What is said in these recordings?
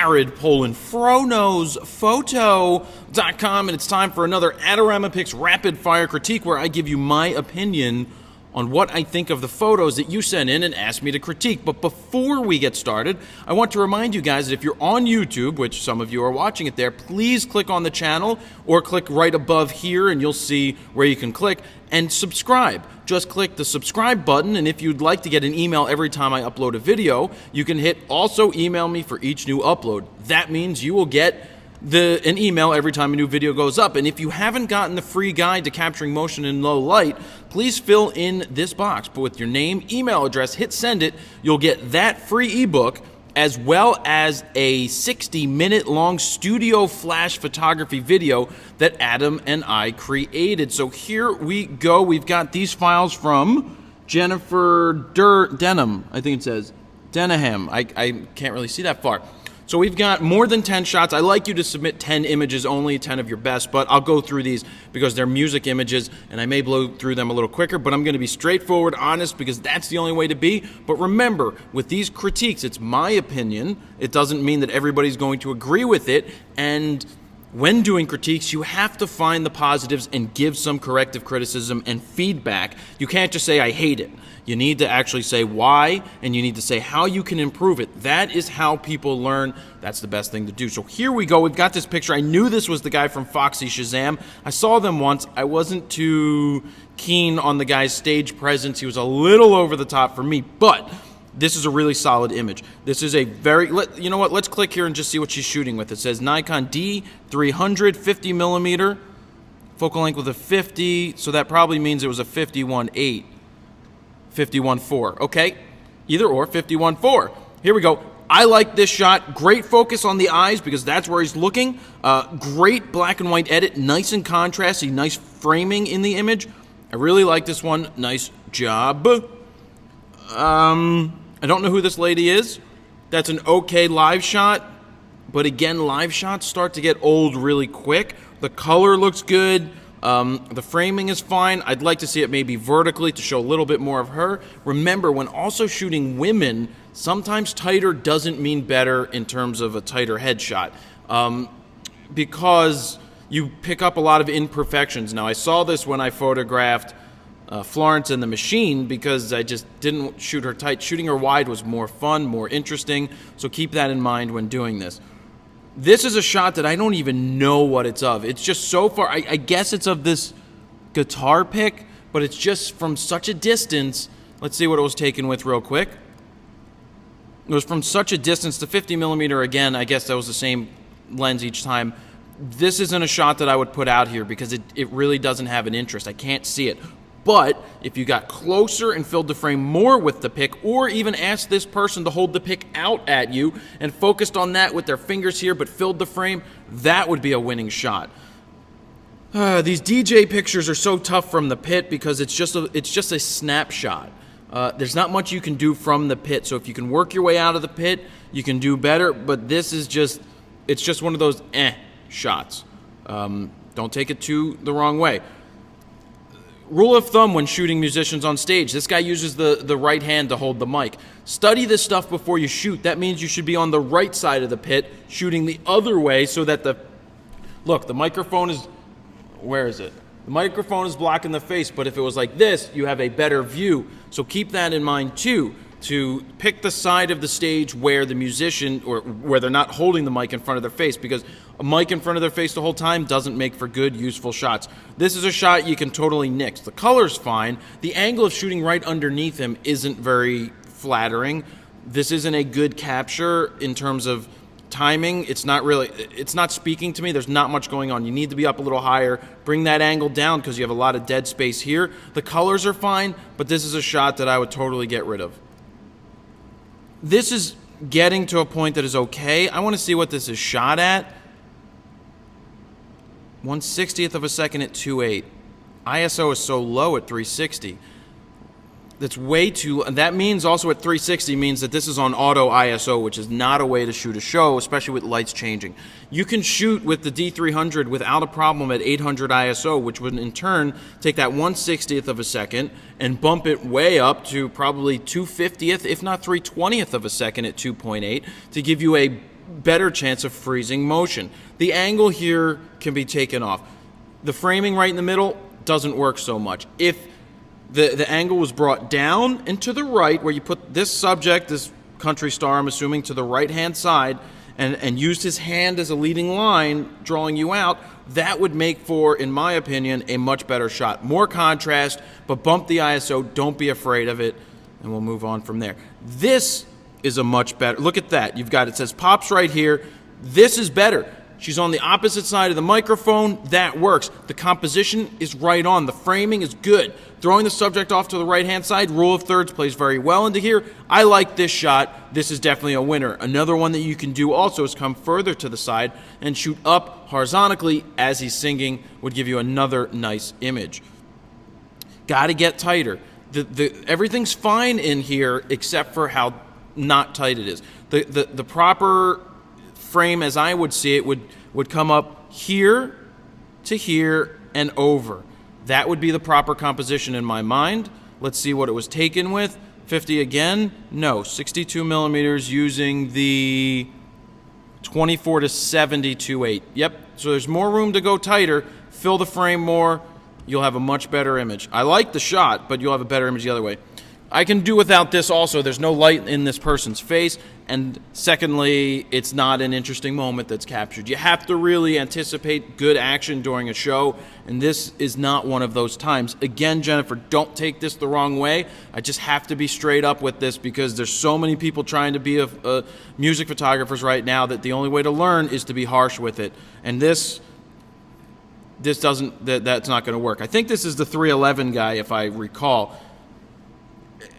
Jared Polin, FroKnowsPhoto.com, and it's time for another AdoramaPix rapid fire critique where I give you my opinion on what I think of the photos that you sent in and asked me to critique. But before we get started, I want to remind you guys that if you're on YouTube, which some of you are watching it there, please click on the channel or click right above here and you'll see where you can click and subscribe. Just click the subscribe button, and if you'd like to get an email every time I upload a video, you can hit also email me for each new upload. That means you will get an email every time a new video goes up. And if you haven't gotten the free guide to capturing motion in low light, please fill in this box. Put with your name, email address, hit send it. You'll get that free ebook as well as a 60-minute long studio flash photography video that Adam and I created. So here we go. We've got these files from Jennifer Denham, I think it says. Denham. I can't really see that far. So we've got more than 10 shots. I like you to submit 10 images only, 10 of your best, but I'll go through these because they're music images and I may blow through them a little quicker, but I'm going to be straightforward, honest, because that's the only way to be. But remember, with these critiques, it's my opinion. It doesn't mean that everybody's going to agree with it, and when doing critiques, you have to find the positives and give some corrective criticism and feedback. You can't just say, I hate it. You need to actually say why, and you need to say how you can improve it. That is how people learn. That's the best thing to do. So here we go. We've got this picture. I knew this was the guy from Foxy Shazam. I saw them once. I wasn't too keen on the guy's stage presence. He was a little over the top for me, but this is a really solid image. This is a very, you know what, let's click here and just see what she's shooting with. It says Nikon D300 50 millimeter, focal length with a 50, so that probably means it was a 51.8, 51.4, okay? Either or, 51.4. Here we go. I like this shot. Great focus on the eyes because that's where he's looking. Great black and white edit, nice and contrasty, nice framing in the image. I really like this one. Nice job. I don't know who this lady is. That's an okay live shot, but again, live shots start to get old really quick. The color looks good. The framing is fine. I'd like to see it maybe vertically to show a little bit more of her. Remember, when also shooting women, sometimes tighter doesn't mean better in terms of a tighter headshot, because you pick up a lot of imperfections. Now, I saw this when I photographed Florence and the Machine because I just didn't shoot her tight. Shooting her wide was more fun, more interesting, so keep that in mind when doing this. This is a shot that I don't even know what it's of. It's just so far, I guess it's of this guitar pick, but it's just from such a distance. Let's see what it was taken with real quick. It was from such a distance. The 50 millimeter, again, I guess that was the same lens each time. This isn't a shot that I would put out here because it really doesn't have an interest. I can't see it. But if you got closer and filled the frame more with the pick, or even asked this person to hold the pick out at you and focused on that with their fingers here but filled the frame, that would be a winning shot. These DJ pictures are so tough from the pit because it's just a snapshot. There's not much you can do from the pit, so if you can work your way out of the pit, you can do better, but this is it's just one of those shots. Don't take it the wrong way. Rule of thumb when shooting musicians on stage, this guy uses the right hand to hold the mic. Study this stuff before you shoot. That means you should be on the right side of the pit, shooting the other way so that the microphone is, where is it? The microphone is blocking the face, but if it was like this, you have a better view. So keep that in mind too, to pick the side of the stage where the musician, or where they're not holding the mic in front of their face, because a mic in front of their face the whole time doesn't make for good, useful shots. This is a shot you can totally nix. The color's fine. The angle of shooting right underneath him isn't very flattering. This isn't a good capture in terms of timing. It's not speaking to me. There's not much going on. You need to be up a little higher. Bring that angle down because you have a lot of dead space here. The colors are fine, but this is a shot that I would totally get rid of. This is getting to a point that is okay. I want to see what this is shot at. 1/60th of a second at 2.8. ISO is so low at 360. That's way too, that means also at 360 means that this is on auto ISO, which is not a way to shoot a show, especially with lights changing. You can shoot with the D300 without a problem at 800 ISO, which would in turn take that 1/60th of a second and bump it way up to probably 2/50th, if not 3/20th of a second at 2.8 to give you a better chance of freezing motion. The angle here can be taken off. The framing right in the middle doesn't work so much. If the angle was brought down and to the right, where you put this subject, this country star, I'm assuming, to the right-hand side, and used his hand as a leading line, drawing you out, that would make for, in my opinion, a much better shot. More contrast, but bump the ISO. Don't be afraid of it, and we'll move on from there. This is a much better. Look at that. You've got, it says pops right here. This is better. She's on the opposite side of the microphone. That works. The composition is right on. The framing is good. Throwing the subject off to the right-hand side, rule of thirds plays very well into here. I like this shot. This is definitely a winner. Another one that you can do also is come further to the side and shoot up horizontally as he's singing. Would give you another nice image. Got to get tighter. Everything's fine in here except for how not tight it is. The proper frame, as I would see it, would come up here to here and over. That would be the proper composition in my mind. Let's see what it was taken with. 50 again? No, 62 millimeters using the 24 to 72/8. Yep, so there's more room to go tighter. Fill the frame more. You'll have a much better image. I like the shot, but you'll have a better image the other way. I can do without this also. There's no light in this person's face. And secondly, it's not an interesting moment that's captured. You have to really anticipate good action during a show, and this is not one of those times. Again, Jennifer, don't take this the wrong way. I just have to be straight up with this because there's so many people trying to be music photographers right now that the only way to learn is to be harsh with it. And that's not going to work. I think this is the 311 guy, if I recall.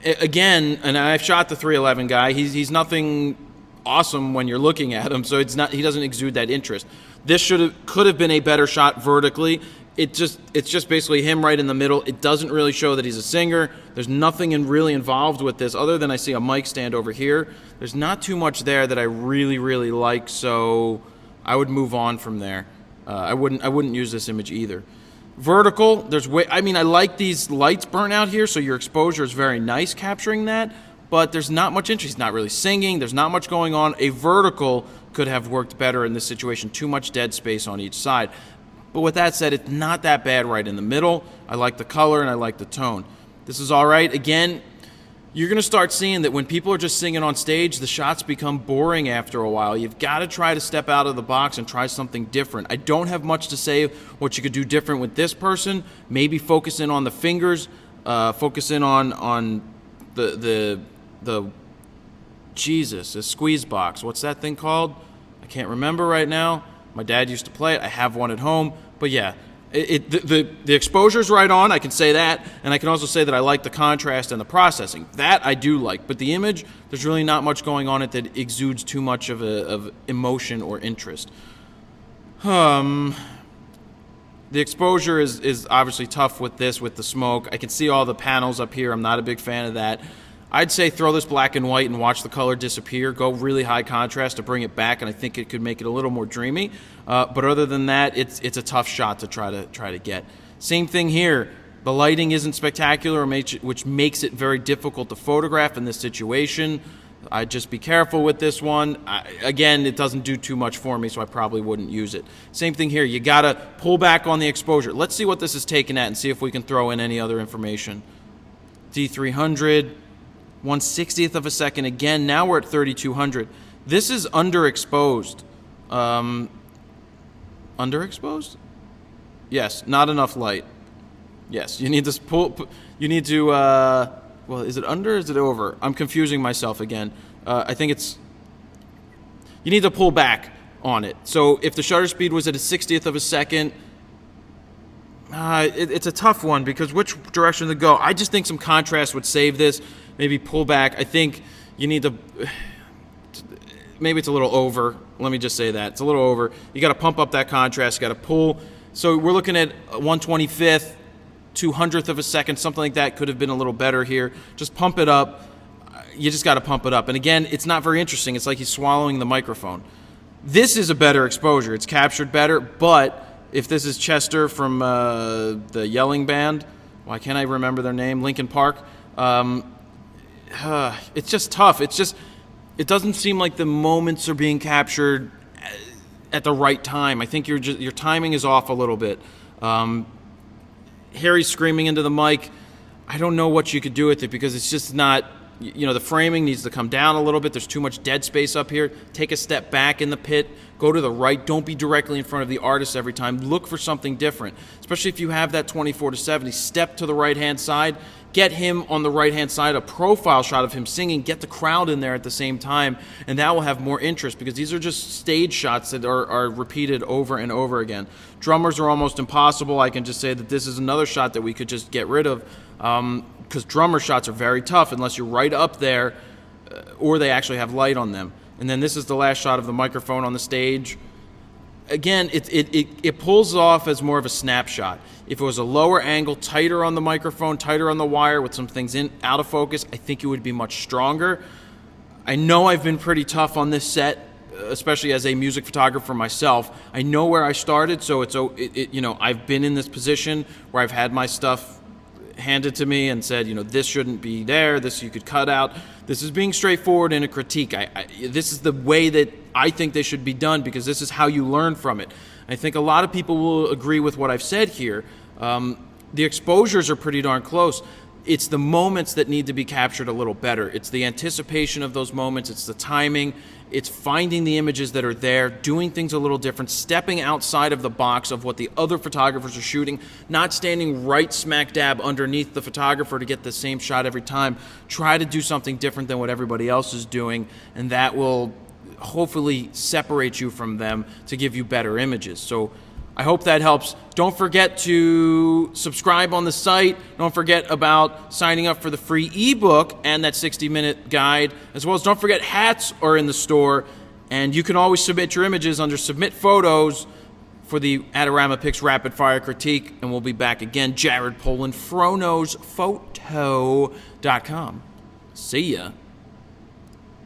Again, and I've shot the 311 guy. He's nothing awesome when you're looking at him, so he doesn't exude that interest. This could have been a better shot vertically. It's just basically him right in the middle. It doesn't really show that he's a singer. There's nothing really involved with this other than I see a mic stand over here. There's not too much there that I really, really like, so I would move on from there. I wouldn't use this image either. Vertical, I like these lights burnt out here, so your exposure is very nice capturing that, but there's not much interest. He's not really singing. There's not much going on. A vertical could have worked better in this situation. Too much dead space on each side. But with that said, it's not that bad right in the middle. I like the color and I like the tone. This is all right. Again, you're going to start seeing that when people are just singing on stage, the shots become boring after a while. You've got to try to step out of the box and try something different. I don't have much to say what you could do different with this person. Maybe focus in on the fingers, focus in on the squeeze box. What's that thing called? I can't remember right now. My dad used to play it. I have one at home. But yeah, the exposure's right on, I can say that, and I can also say that I like the contrast and the processing. That I do like, but the image, there's really not much going on it that exudes too much of emotion or interest. The exposure is obviously tough with this, with the smoke. I can see all the panels up here. I'm not a big fan of that. I'd say throw this black and white and watch the color disappear. Go really high contrast to bring it back, and I think it could make it a little more dreamy. But other than that, it's a tough shot to try to get. Same thing here. The lighting isn't spectacular, which makes it very difficult to photograph in this situation. I'd just be careful with this one. Again, it doesn't do too much for me, so I probably wouldn't use it. Same thing here. You got to pull back on the exposure. Let's see what this is taken at and see if we can throw in any other information. D300. 1/60th of a second again. Now we're at 3200. This is underexposed. Underexposed? Yes, not enough light. Yes, you need to pull. You need to. Well, is it under? Or is it over? I'm confusing myself again. I think it's. You need to pull back on it. So if the shutter speed was at a 60th of a second. It's a tough one because which direction to go? I just think some contrast would save this. Maybe pull back. I think you need to. Maybe it's a little over. Let me just say that. It's a little over. You got to pump up that contrast. You got to pull. So we're looking at 1/25th, 200th of a second, something like that. Could have been a little better here. Just pump it up. You just got to pump it up. And again, it's not very interesting. It's like he's swallowing the microphone. This is a better exposure. It's captured better, but. If this is Chester from the Yelling Band, why can't I remember their name? Linkin Park. It's just tough. It's just it doesn't seem like the moments are being captured at the right time. I think your timing is off a little bit. Harry's screaming into the mic. I don't know what you could do with it because it's just not, the framing needs to come down a little bit. There's too much dead space up here. Take a step back in the pit. Go to the right. Don't be directly in front of the artist every time. Look for something different, especially if you have that 24-70. Step to the right-hand side. Get him on the right-hand side, a profile shot of him singing. Get the crowd in there at the same time, and that will have more interest because these are just stage shots that are repeated over and over again. Drummers are almost impossible. I can just say that this is another shot that we could just get rid of because drummer shots are very tough unless you're right up there or they actually have light on them. And then this is the last shot of the microphone on the stage. Again, it pulls off as more of a snapshot. If it was a lower angle, tighter on the microphone, tighter on the wire with some things out of focus, I think it would be much stronger. I know I've been pretty tough on this set, especially as a music photographer myself. I know where I started, so I've been in this position where I've had my stuff handed to me and said, this shouldn't be there, this you could cut out. This is being straightforward in a critique. This is the way that I think they should be done because this is how you learn from it. I think a lot of people will agree with what I've said here. The exposures are pretty darn close. It's the moments that need to be captured a little better. It's the anticipation of those moments. It's the timing. It's finding the images that are there, doing things a little different, stepping outside of the box of what the other photographers are shooting, not standing right smack dab underneath the photographer to get the same shot every time. Try to do something different than what everybody else is doing, and that will hopefully separate you from them to give you better images. So I hope that helps. Don't forget to subscribe on the site. Don't forget about signing up for the free ebook and that 60-minute guide, as well as don't forget hats are in the store, and you can always submit your images under Submit Photos for the AdoramaPix Rapid Fire Critique, and we'll be back again. Jared Polin, FroKnowsPhoto.com. See ya.